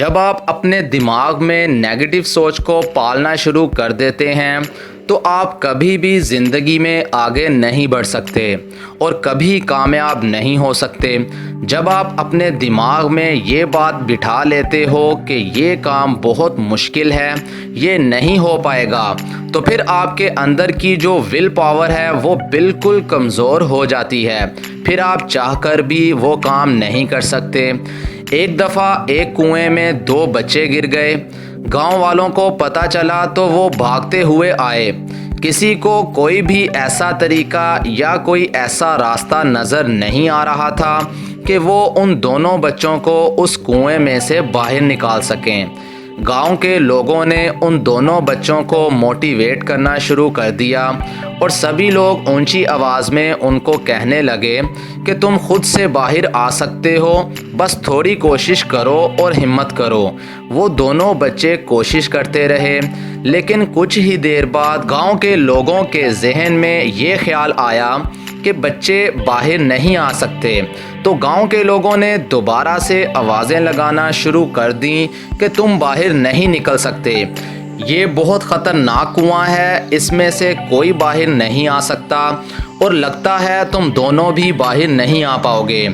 جب آپ اپنے دماغ میں نیگیٹو سوچ کو پالنا شروع کر دیتے ہیں تو آپ کبھی بھی زندگی میں آگے نہیں بڑھ سکتے اور کبھی کامیاب نہیں ہو سکتے۔ جب آپ اپنے دماغ میں یہ بات بٹھا لیتے ہو کہ یہ کام بہت مشکل ہے، یہ نہیں ہو پائے گا، تو پھر آپ کے اندر کی جو ول پاور ہے وہ بالکل کمزور ہو جاتی ہے، پھر آپ چاہ کر بھی وہ کام نہیں کر سکتے۔ ایک دفعہ ایک کنویں میں 2 بچے گر گئے۔ گاؤں والوں کو پتہ چلا تو وہ بھاگتے ہوئے آئے۔ کسی کو کوئی بھی ایسا طریقہ یا کوئی ایسا راستہ نظر نہیں آ رہا تھا کہ وہ ان دونوں بچوں کو اس کنویں میں سے باہر نکال سکیں۔ گاؤں کے لوگوں نے ان دونوں بچوں کو موٹیویٹ کرنا شروع کر دیا اور سبھی لوگ اونچی آواز میں ان کو کہنے لگے کہ تم خود سے باہر آ سکتے ہو، بس تھوڑی کوشش کرو اور ہمت کرو۔ وہ دونوں بچے کوشش کرتے رہے، لیکن کچھ ہی دیر بعد گاؤں کے لوگوں کے ذہن میں یہ خیال آیا کہ بچے باہر نہیں آ سکتے، تو گاؤں کے لوگوں نے دوبارہ سے آوازیں لگانا شروع کر دیں کہ تم باہر نہیں نکل سکتے، یہ بہت خطرناک کنواں ہے، اس میں سے کوئی باہر نہیں آ سکتا اور لگتا ہے تم دونوں بھی باہر نہیں آ پاؤ گے۔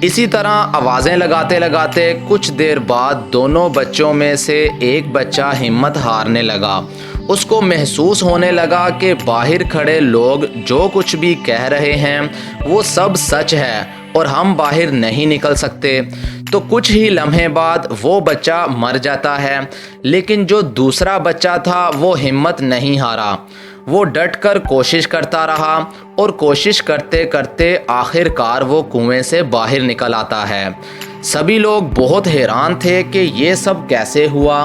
اسی طرح آوازیں لگاتے لگاتے کچھ دیر بعد دونوں بچوں میں سے ایک بچہ ہمت ہارنے لگا۔ اس کو محسوس ہونے لگا کہ باہر کھڑے لوگ جو کچھ بھی کہہ رہے ہیں وہ سب سچ ہے اور ہم باہر نہیں نکل سکتے۔ تو کچھ ہی لمحے بعد وہ بچہ مر جاتا ہے، لیکن جو دوسرا بچہ تھا وہ ہمت نہیں ہارا، وہ ڈٹ کر کوشش کرتا رہا اور کوشش کرتے کرتے آخر کار وہ کنویں سے باہر نکل آتا ہے۔ سبھی لوگ بہت حیران تھے کہ یہ سب کیسے ہوا،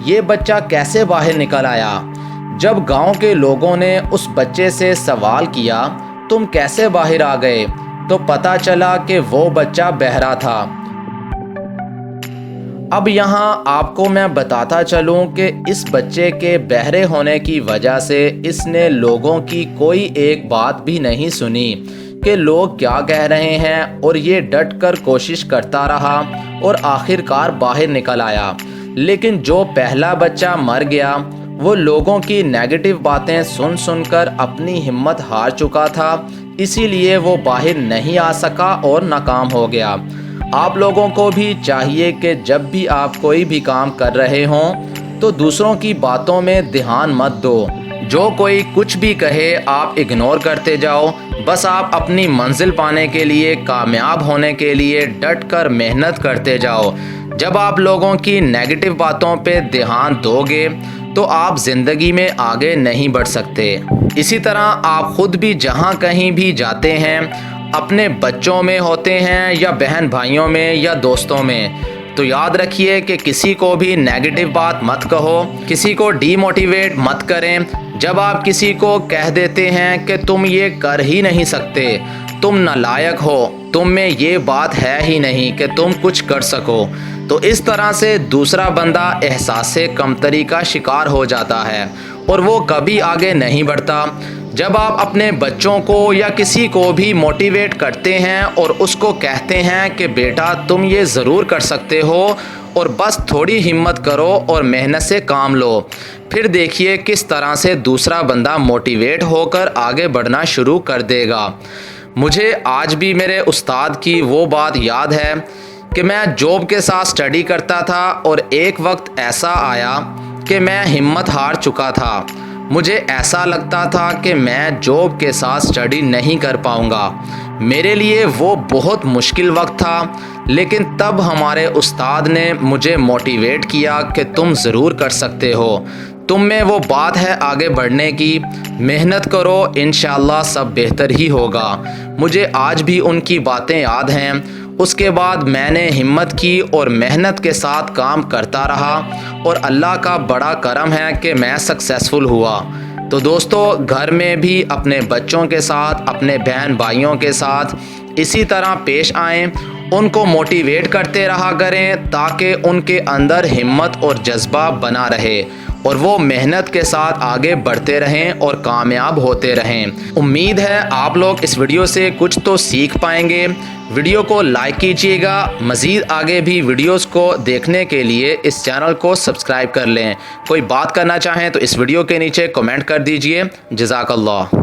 یہ بچہ کیسے باہر نکل آیا۔ جب گاؤں کے لوگوں نے اس بچے سے سوال کیا تم کیسے باہر آ گئے، تو پتہ چلا کہ وہ بچہ بہرا تھا۔ اب یہاں آپ کو میں بتاتا چلوں کہ اس بچے کے بہرے ہونے کی وجہ سے اس نے لوگوں کی کوئی ایک بات بھی نہیں سنی کہ لوگ کیا کہہ رہے ہیں، اور یہ ڈٹ کر کوشش کرتا رہا اور آخر کار باہر نکل آیا۔ لیکن جو پہلا بچہ مر گیا وہ لوگوں کی نیگیٹو باتیں سن سن کر اپنی ہمت ہار چکا تھا، اسی لیے وہ باہر نہیں آ سکا اور ناکام ہو گیا۔ آپ لوگوں کو بھی چاہیے کہ جب بھی آپ کوئی بھی کام کر رہے ہوں تو دوسروں کی باتوں میں دھیان مت دو، جو کوئی کچھ بھی کہے آپ اگنور کرتے جاؤ، بس آپ اپنی منزل پانے کے لیے، کامیاب ہونے کے لیے ڈٹ کر محنت کرتے جاؤ۔ جب آپ لوگوں کی نیگیٹو باتوں پہ دھیان دو گے تو آپ زندگی میں آگے نہیں بڑھ سکتے۔ اسی طرح آپ خود بھی جہاں کہیں بھی جاتے ہیں، اپنے بچوں میں ہوتے ہیں یا بہن بھائیوں میں یا دوستوں میں، تو یاد رکھیے کہ کسی کو بھی نیگیٹو بات مت کہو، کسی کو ڈی موٹیویٹ مت کریں۔ جب آپ کسی کو کہہ دیتے ہیں کہ تم یہ کر ہی نہیں سکتے، تم نالائق ہو، تم میں یہ بات ہے ہی نہیں کہ تم کچھ کر سکو، تو اس طرح سے دوسرا بندہ احساس کمتری کا شکار ہو جاتا ہے اور وہ کبھی آگے نہیں بڑھتا۔ جب آپ اپنے بچوں کو یا کسی کو بھی موٹیویٹ کرتے ہیں اور اس کو کہتے ہیں کہ بیٹا تم یہ ضرور کر سکتے ہو اور بس تھوڑی ہمت کرو اور محنت سے کام لو، پھر دیکھیے کس طرح سے دوسرا بندہ موٹیویٹ ہو کر آگے بڑھنا شروع کر دے گا۔ مجھے آج بھی میرے استاد کی وہ بات یاد ہے کہ میں جاب کے ساتھ سٹڈی کرتا تھا اور ایک وقت ایسا آیا کہ میں ہمت ہار چکا تھا۔ مجھے ایسا لگتا تھا کہ میں جاب کے ساتھ سٹڈی نہیں کر پاؤں گا، میرے لیے وہ بہت مشکل وقت تھا، لیکن تب ہمارے استاد نے مجھے موٹیویٹ کیا کہ تم ضرور کر سکتے ہو، تم میں وہ بات ہے آگے بڑھنے کی، محنت کرو، انشاءاللہ سب بہتر ہی ہوگا۔ مجھے آج بھی ان کی باتیں یاد ہیں۔ اس کے بعد میں نے ہمت کی اور محنت کے ساتھ کام کرتا رہا اور اللہ کا بڑا کرم ہے کہ میں سکسیسفل ہوا۔ تو دوستو، گھر میں بھی اپنے بچوں کے ساتھ، اپنے بہن بھائیوں کے ساتھ اسی طرح پیش آئیں، ان کو موٹیویٹ کرتے رہا کریں تاکہ ان کے اندر ہمت اور جذبہ بنا رہے اور وہ محنت کے ساتھ آگے بڑھتے رہیں اور کامیاب ہوتے رہیں۔ امید ہے آپ لوگ اس ویڈیو سے کچھ تو سیکھ پائیں گے۔ ویڈیو کو لائک کیجئے گا۔ مزید آگے بھی ویڈیوز کو دیکھنے کے لیے اس چینل کو سبسکرائب کر لیں۔ کوئی بات کرنا چاہیں تو اس ویڈیو کے نیچے کمنٹ کر دیجئے۔ جزاک اللہ۔